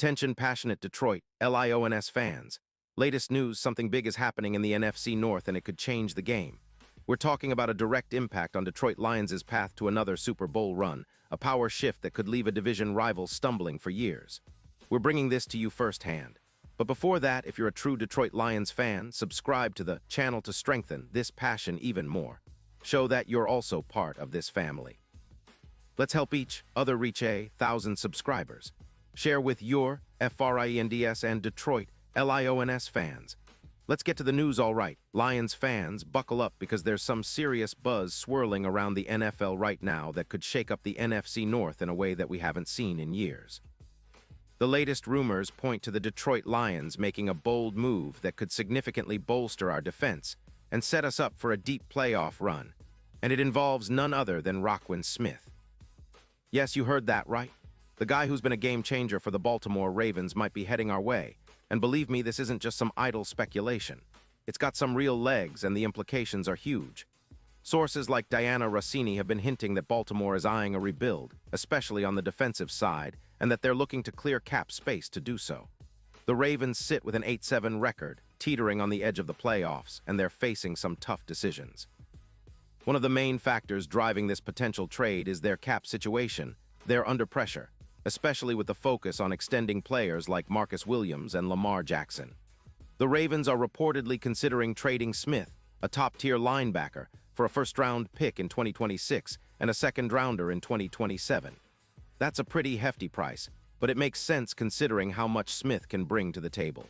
Attention passionate Detroit, Lions fans. Latest news, something big is happening in the NFC North and it could change the game. We're talking about a direct impact on Detroit Lions' path to another Super Bowl run, a power shift that could leave a division rival stumbling for years. We're bringing this to you firsthand. But before that, if you're a true Detroit Lions fan, subscribe to the channel to strengthen this passion even more. Show that you're also part of this family. Let's help each other reach 1,000 subscribers. Share with your FRIENDS and Detroit LIONS fans. Let's get to the news all right. Lions fans, buckle up because there's some serious buzz swirling around the NFL right now that could shake up the NFC North in a way that we haven't seen in years. The latest rumors point to the Detroit Lions making a bold move that could significantly bolster our defense and set us up for a deep playoff run. And it involves none other than Roquan Smith. Yes, you heard that right. The guy who's been a game changer for the Baltimore Ravens might be heading our way. And believe me, this isn't just some idle speculation. It's got some real legs and the implications are huge. Sources like Diana Rossini have been hinting that Baltimore is eyeing a rebuild, especially on the defensive side, and that they're looking to clear cap space to do so. The Ravens sit with an 8-7 record, teetering on the edge of the playoffs, and they're facing some tough decisions. One of the main factors driving this potential trade is their cap situation. They're under pressure, especially with the focus on extending players like Marcus Williams and Lamar Jackson. The Ravens are reportedly considering trading Smith, a top-tier linebacker, for a first-round pick in 2026 and a second-rounder in 2027. That's a pretty hefty price, but it makes sense considering how much Smith can bring to the table.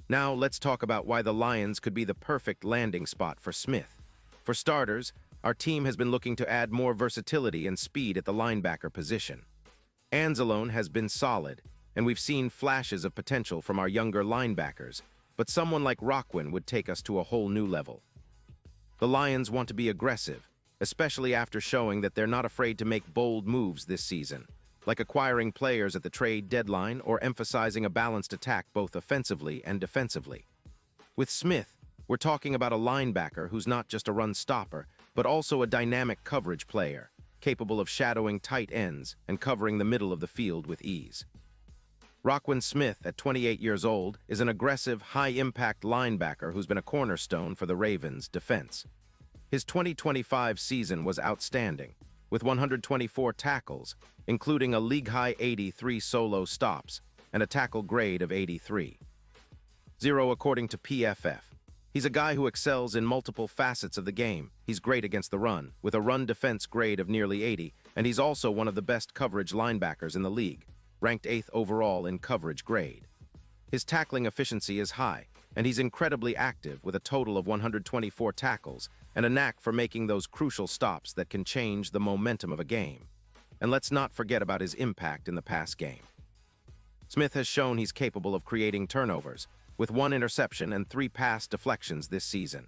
Now, let's talk about why the Lions could be the perfect landing spot for Smith. For starters, our team has been looking to add more versatility and speed at the linebacker position. Anzalone has been solid, and we've seen flashes of potential from our younger linebackers, but someone like Roquan would take us to a whole new level. The Lions want to be aggressive, especially after showing that they're not afraid to make bold moves this season, like acquiring players at the trade deadline or emphasizing a balanced attack both offensively and defensively. With Smith, we're talking about a linebacker who's not just a run stopper, but also a dynamic coverage player, capable of shadowing tight ends and covering the middle of the field with ease. Roquan Smith, at 28 years old, is an aggressive, high-impact linebacker who's been a cornerstone for the Ravens' defense. His 2025 season was outstanding, with 124 tackles, including a league-high 83 solo stops and a tackle grade of 83. 0 according to PFF. He's a guy who excels in multiple facets of the game. He's great against the run, with a run defense grade of nearly 80, and he's also one of the best coverage linebackers in the league, ranked 8th overall in coverage grade. His tackling efficiency is high, and he's incredibly active with a total of 124 tackles and a knack for making those crucial stops that can change the momentum of a game. And let's not forget about his impact in the pass game. Smith has shown he's capable of creating turnovers, with 1 interception and 3 pass deflections this season.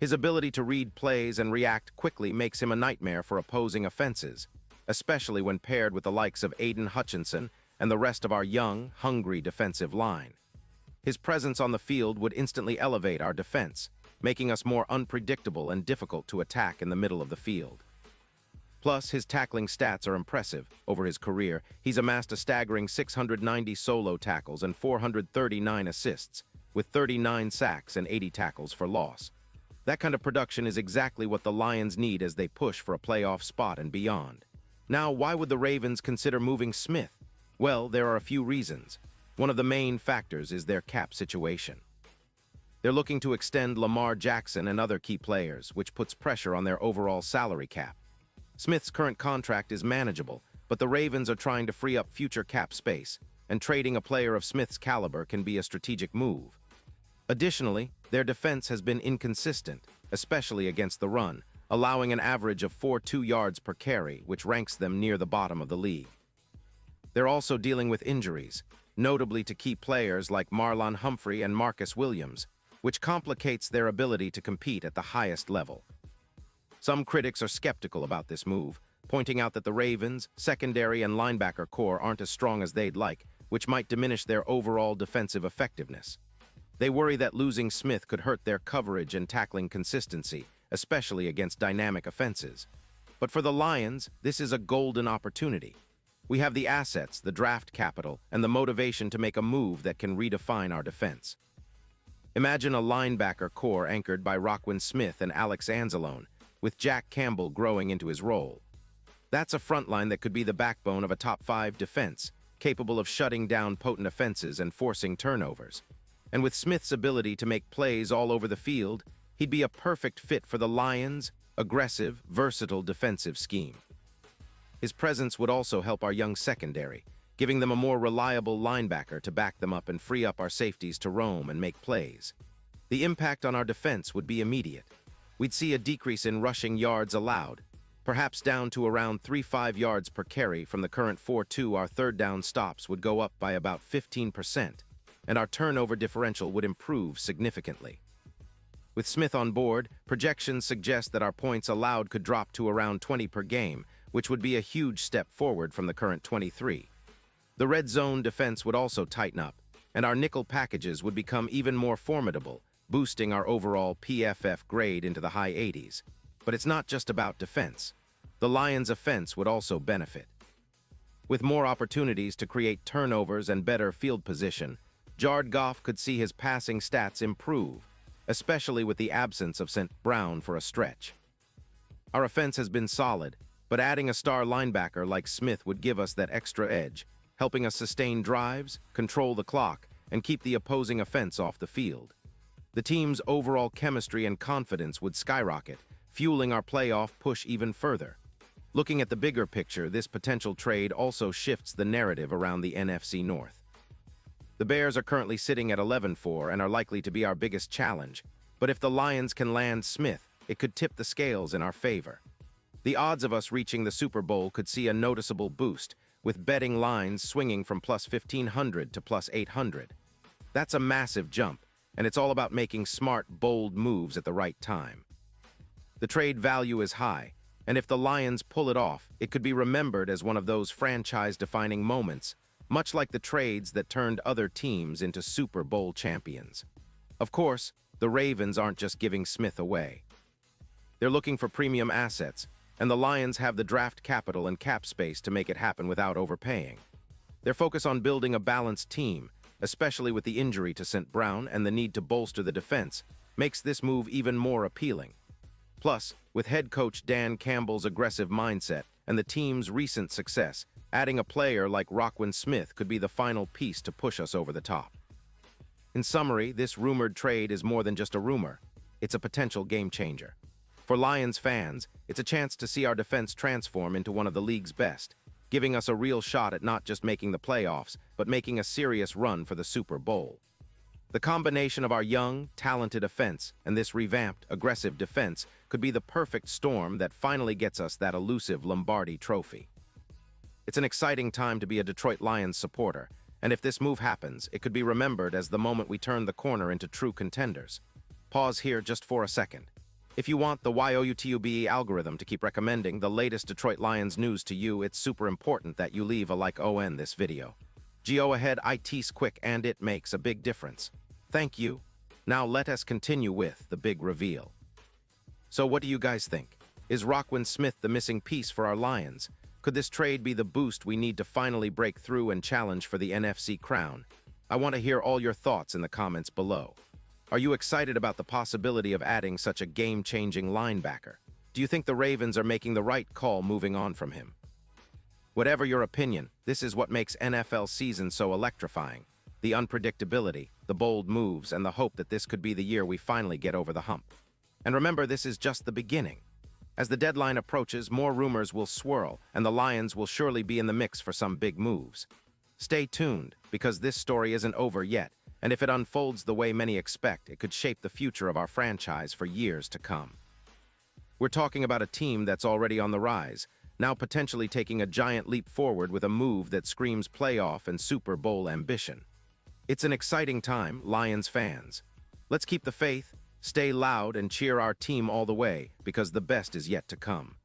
His ability to read plays and react quickly makes him a nightmare for opposing offenses, especially when paired with the likes of Aiden Hutchinson and the rest of our young, hungry defensive line. His presence on the field would instantly elevate our defense, making us more unpredictable and difficult to attack in the middle of the field. Plus, his tackling stats are impressive. Over his career, he's amassed a staggering 690 solo tackles and 439 assists, with 39 sacks and 80 tackles for loss. That kind of production is exactly what the Lions need as they push for a playoff spot and beyond. Now, why would the Ravens consider moving Smith? Well, there are a few reasons. One of the main factors is their cap situation. They're looking to extend Lamar Jackson and other key players, which puts pressure on their overall salary cap. Smith's current contract is manageable, but the Ravens are trying to free up future cap space, and trading a player of Smith's caliber can be a strategic move. Additionally, their defense has been inconsistent, especially against the run, allowing an average of 4.2 yards per carry, which ranks them near the bottom of the league. They're also dealing with injuries, notably to key players like Marlon Humphrey and Marcus Williams, which complicates their ability to compete at the highest level. Some critics are skeptical about this move, pointing out that the Ravens' secondary and linebacker core aren't as strong as they'd like, which might diminish their overall defensive effectiveness. They worry that losing Smith could hurt their coverage and tackling consistency, especially against dynamic offenses. But for the Lions, this is a golden opportunity. We have the assets, the draft capital, and the motivation to make a move that can redefine our defense. Imagine a linebacker core anchored by Roquan Smith and Alex Anzalone, with Jack Campbell growing into his role. That's a front line that could be the backbone of a top-5 defense, capable of shutting down potent offenses and forcing turnovers. And with Smith's ability to make plays all over the field, he'd be a perfect fit for the Lions' aggressive, versatile defensive scheme. His presence would also help our young secondary, giving them a more reliable linebacker to back them up and free up our safeties to roam and make plays. The impact on our defense would be immediate. We'd see a decrease in rushing yards allowed, perhaps down to around 3-5 yards per carry from the current 4-2. Our third down stops would go up by about 15%, and our turnover differential would improve significantly. With Smith on board, projections suggest that our points allowed could drop to around 20 per game, which would be a huge step forward from the current 23. The red zone defense would also tighten up, and our nickel packages would become even more formidable, boosting our overall PFF grade into the high 80s. But it's not just about defense. The Lions' offense would also benefit. With more opportunities to create turnovers and better field position, Jared Goff could see his passing stats improve, especially with the absence of St. Brown for a stretch. Our offense has been solid, but adding a star linebacker like Smith would give us that extra edge, helping us sustain drives, control the clock, and keep the opposing offense off the field. The team's overall chemistry and confidence would skyrocket, fueling our playoff push even further. Looking at the bigger picture, this potential trade also shifts the narrative around the NFC North. The Bears are currently sitting at 11-4 and are likely to be our biggest challenge, but if the Lions can land Smith, it could tip the scales in our favor. The odds of us reaching the Super Bowl could see a noticeable boost, with betting lines swinging from plus 1,500 to plus 800. That's a massive jump, and it's all about making smart, bold moves at the right time. The trade value is high, and if the Lions pull it off, it could be remembered as one of those franchise-defining moments, much like the trades that turned other teams into Super Bowl champions. Of course, the Ravens aren't just giving Smith away. They're looking for premium assets, and the Lions have the draft capital and cap space to make it happen without overpaying. Their focus on building a balanced team, especially with the injury to St. Brown and the need to bolster the defense, makes this move even more appealing. Plus, with head coach Dan Campbell's aggressive mindset and the team's recent success, adding a player like Roquan Smith could be the final piece to push us over the top. In summary, this rumored trade is more than just a rumor. It's a potential game changer. For Lions fans, it's a chance to see our defense transform into one of the league's best, giving us a real shot at not just making the playoffs, but making a serious run for the Super Bowl. The combination of our young, talented offense and this revamped, aggressive defense could be the perfect storm that finally gets us that elusive Lombardi trophy. It's an exciting time to be a Detroit Lions supporter, and if this move happens, it could be remembered as the moment we turn the corner into true contenders. Pause here just for a second. If you want the YOUTUBE algorithm to keep recommending the latest Detroit Lions news to you, it's super important that you leave a like on this video. Go ahead, it's quick and it makes a big difference. Thank you. Now let us continue with the big reveal. So what do you guys think? Is Roquan Smith the missing piece for our Lions? Could this trade be the boost we need to finally break through and challenge for the NFC crown? I want to hear all your thoughts in the comments below. Are you excited about the possibility of adding such a game-changing linebacker? Do you think the Ravens are making the right call moving on from him? Whatever your opinion, this is what makes NFL season so electrifying. The unpredictability, the bold moves, and the hope that this could be the year we finally get over the hump. And remember, this is just the beginning. As the deadline approaches, more rumors will swirl, and the Lions will surely be in the mix for some big moves. Stay tuned, because this story isn't over yet, and if it unfolds the way many expect, it could shape the future of our franchise for years to come. We're talking about a team that's already on the rise, now potentially taking a giant leap forward with a move that screams playoff and Super Bowl ambition. It's an exciting time, Lions fans. Let's keep the faith, stay loud, and cheer our team all the way, because the best is yet to come.